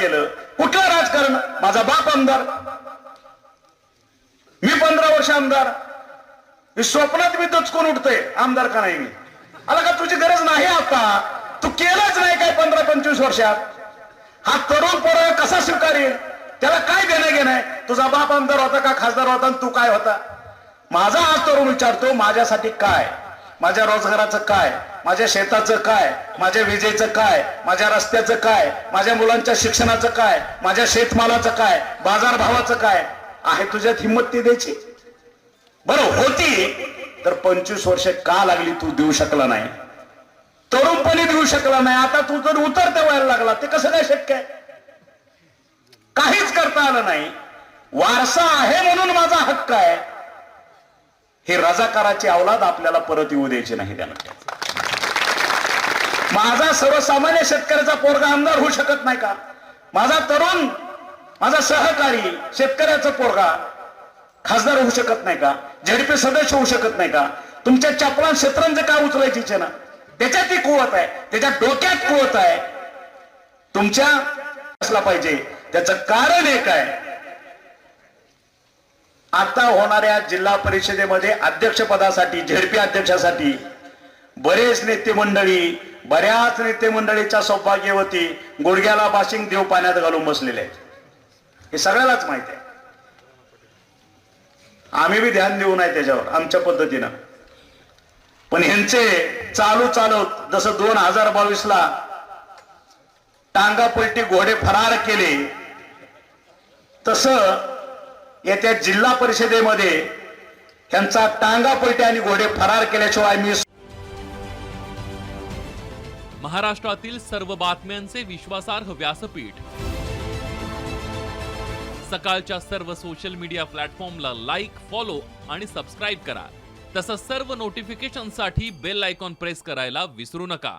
केलं. कुठलं राजकारण? माझा बाप आमदार, मी 15 वर्ष आमदार. मी स्वप्नात मी दचकून उठतोय आमदार का नाही. मी आला का तुझी गरज नाही आता, तू केलंच नाही काय 15-25 वर्षात. हा तरुण पोरगा कसा स्वीकारेल? त्याला काय देणं घेणं आहे? तुझा बाप आमदार होता का खासदार होता आणि तू काय होता? माझा आज तरुण विचारतो माझ्यासाठी काय, माझ्या रोजगाराचं काय, माझ्या शेताचं काय, माझ्या विजेचं काय, माझ्या रस्त्याचं काय, माझ्या मुलांच्या शिक्षणाचं काय, माझ्या शेतमालाचं काय, बाजारभावाचं काय आहे? तुझ्यात हिंमत ती द्यायची? बरं होती तर 25 वर्ष का लागली तू देऊ शकला नाही? तरुणपणी देऊ शकला नाही, आता तू तर उतरते व्हायला लागला. ते कसं काय शक्य आहे? काहीच करता आलं नाही. वारसा आहे म्हणून माझा हक्क आहे. हे रजाकाराची अवलाद आपल्याला परत येऊ द्यायची नाही. त्यानं माझा सर्वसामान्य शेतकऱ्याचा पोरगा आमदार होऊ शकत नाही का? माझा तरुण, माझा सहकारी शेतकऱ्याचा पोरगा खासदार होऊ शकत नाही का? झेडपी सदस्य होऊ शकत नाही का? तुमच्या चपलान क्षेत्रांचे काय उचलायची ना? त्याच्यात ती कुवत आहे, त्याच्या डोक्यात कुवत आहे. तुमच्या असला पाहिजे. त्याचं कारण एक आहे, आता होणाऱ्या जिल्हा परिषदेमध्ये अध्यक्षपदासाठी, झेडपी अध्यक्षासाठी बरेच नेते मंडळी, बऱ्याच नेते मंडळीच्या सौभाग्यवती गुडघ्याला बाशिंग देव पाण्यात घालून बसलेले आहेत. हे सगळ्यालाच माहिती आहे. आम्ही बी ध्यान देऊ नये त्याच्यावर आमच्या पद्धतीनं. पण ह्यांचे चालू जसं 2022ला टांगा पलटी घोडे फरार केले, तसं येत्या जिल्हा परिषदेमध्ये त्यांचा टांगा पलटी आणि घोडे फरार केल्याशिवाय मी. महाराष्ट्रातील सर्व बातम्यांचे विश्वासार्ह व्यासपीठ, सकाळच्या सर्व सोशल मीडिया प्लॅटफॉर्मला लाईक, फॉलो आणि सबस्क्राईब करा. तसंच सर्व नोटिफिकेशनसाठी बेल आयकॉन प्रेस करायला विसरू नका.